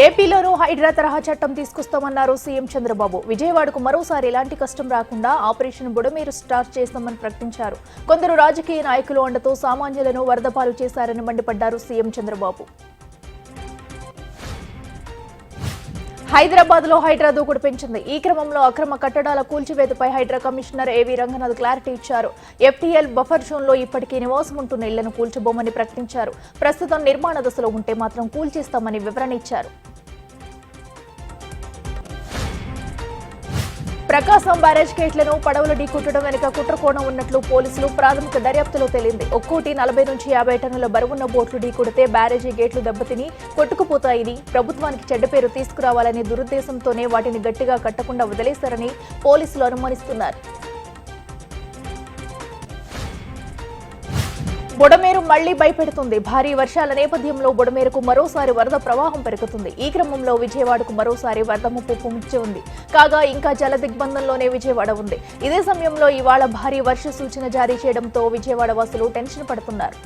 ఏపీలోనూ హైడ్రా తరహా చట్టం తీసుకొస్తామన్నారు సీఎం చంద్రబాబు. విజయవాడకు మరోసారి ఎలాంటి కష్టం రాకుండా ఆపరేషన్ బుడమేరు స్టార్ట్ చేస్తామని ప్రకటించారు. కొందరు రాజకీయ నాయకులు అండతో సామాన్యులను వరదపాలు చేశారని మండిపడ్డారు సీఎం చంద్రబాబు. హైదరాబాద్ లో హైడ్రా దూకుడు పెంచింది. ఈ క్రమంలో అక్రమ కట్టడాల కూల్చివేతపై హైడ్రా కమిషనర్ ఏవి రంగనాథ్ క్లారిటీ ఇచ్చారు. ఎఫ్టీఎల్ బఫర్ జోన్ లో ఇప్పటికీ నివాసం ఉంటున్న ఇళ్లను కూల్చబోమని ప్రకటించారు. ప్రస్తుతం నిర్మాణ దశలో ఉంటే మాత్రం కూల్చేస్తామని వివరణ ఇచ్చారు. ప్రకాశం బ్యారేజ్ గేట్లను పడవలు ఢీకొట్టడం వెనుక కుట్రకోణం ఉన్నట్లు పోలీసులు ప్రాథమిక దర్యాప్తులో తేలింది. ఒక్కోటి 40 నుంచి 50 టన్నుల బరువున్న బోట్లు ఢీకొడితే బ్యారేజీ గేట్లు దెబ్బతిని కొట్టుకుపోతాయని, ప్రభుత్వానికి చెడ్డ పేరు తీసుకురావాలనే దురుద్దేశంతోనే వాటిని గట్టిగా కట్టకుండా వదిలేశారని పోలీసులు అనుమానిస్తున్నారు. బుడమేరు మళ్లీ భయపెడుతుంది. భారీ వర్షాల నేపథ్యంలో బుడమేరుకు మరోసారి వరద ప్రవాహం పెరుగుతుంది. ఈ క్రమంలో విజయవాడకు మరోసారి వరద ముప్పు పొంచి ఉంది. కాగా ఇంకా జల దిగ్బంధంలోనే విజయవాడ ఉంది. ఇదే సమయంలో ఇవాళ భారీ వర్ష సూచన జారీ చేయడంతో విజయవాడ వాసులు టెన్షన్ పడుతున్నారు.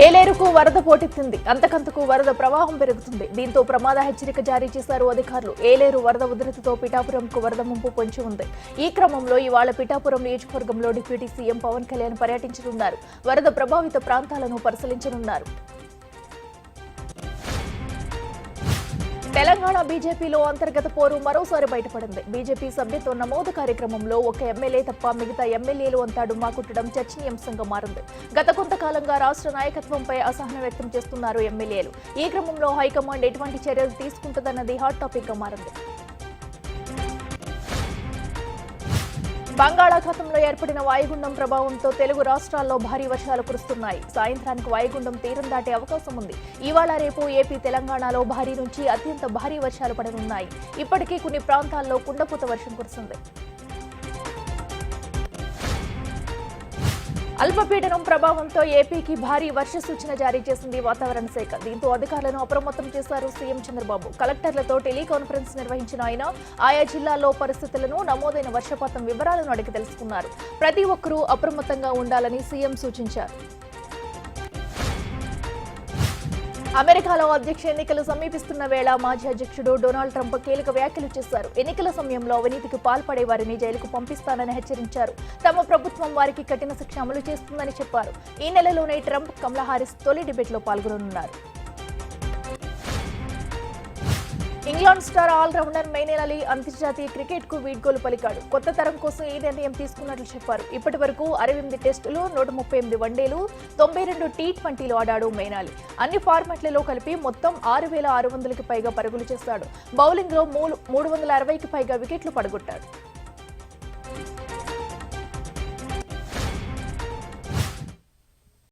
ఏలేరుకు వరద పోటెత్తింది. అంతకంతకు వరద ప్రవాహం పెరుగుతుంది. దీంతో ప్రమాద హెచ్చరిక జారీ చేశారు అధికారులు. ఏలేరు వరద ఉధృతితో పిఠాపురంకు వరద ముంపు పొంచి ఉంది. ఈ క్రమంలో ఇవాళ పిఠాపురం నియోజకవర్గంలో డిప్యూటీ సీఎం పవన్ కళ్యాణ్ పర్యటించనున్నారు. వరద ప్రభావిత ప్రాంతాలను పరిశీలించనున్నారు. తెలంగాణ బీజేపీలో అంతర్గత పోరు మరోసారి బయటపడింది. బీజేపీ సభ్యత్వ నమోదు కార్యక్రమంలో ఒక ఎమ్మెల్యే తప్ప మిగతా ఎమ్మెల్యేలు అంతా డుమ్మా కుట్టడం చర్చనీయాంశంగా మారింది. గత కొంతకాలంగా రాష్ట్ర నాయకత్వంపై అసహనం వ్యక్తం చేస్తున్నారు ఎమ్మెల్యేలు. ఈ క్రమంలో హైకమాండ్ ఎటువంటి చర్యలు తీసుకుంటుందన్నది హాట్ టాపిక్ గా మారింది. బంగాళాఖాతంలో ఏర్పడిన వాయుగుండం ప్రభావంతో తెలుగు రాష్ట్రాల్లో భారీ వర్షాలు కురుస్తున్నాయి. సాయంత్రానికి వాయుగుండం తీరం దాటే అవకాశం ఉంది. ఇవాళ రేపు ఏపీ, తెలంగాణలో భారీ నుంచి అత్యంత భారీ వర్షాలు పడనున్నాయి. ఇప్పటికీ కొన్ని ప్రాంతాల్లో కుండపోత వర్షం కురుస్తుంది. అల్పపీడనం ప్రభావంతో ఏపీకి భారీ వర్ష సూచన జారీ చేసింది వాతావరణ శాఖ. దీంతో అధికారులను అప్రమత్తం చేశారు సీఎం చంద్రబాబు. కలెక్టర్లతో టెలికాన్ఫరెన్స్ నిర్వహించిన ఆయన ఆయా జిల్లాల్లో పరిస్థితులను, నమోదైన వర్షపాతం వివరాలను అడిగి తెలుసుకున్నారు. ప్రతి ఒక్కరూ అప్రమత్తంగా ఉండాలని సీఎం సూచించారు. అమెరికాలో అధ్యక్ష ఎన్నికలు సమీపిస్తున్న వేళ మాజీ అధ్యక్షుడు డొనాల్డ్ ట్రంప్ కీలక వ్యాఖ్యలు చేశారు. ఎన్నికల సమయంలో అవినీతికి పాల్పడే వారిని జైలుకు పంపిస్తానని హెచ్చరించారు. తమ ప్రభుత్వం వారికి కఠిన శిక్ష అమలు చేస్తుందని చెప్పారు. ఈ నెలలోనే ట్రంప్, కమలా హారిస్ తొలి డిబేట్లో పాల్గొననున్నారు. England star all-rounder Moeen Ali అంతర్జాతీయ క్రికెట్ కు వీడ్కోలు పలికాడు. కొత్త తరం కోసం ఈ నిర్ణయం తీసుకున్నట్లు చెప్పారు. ఇప్పటి వరకు 68 టెస్టులు, 138 వన్డేలు, 92 టీ20లు ఆడాడు మెయిన్ అలీ. అన్ని ఫార్మాట్లలో కలిపి మొత్తం 6,600కి పైగా పరుగులు చేశాడు. బౌలింగ్ లో 360కి పైగా వికెట్లు పడగొట్టాడు.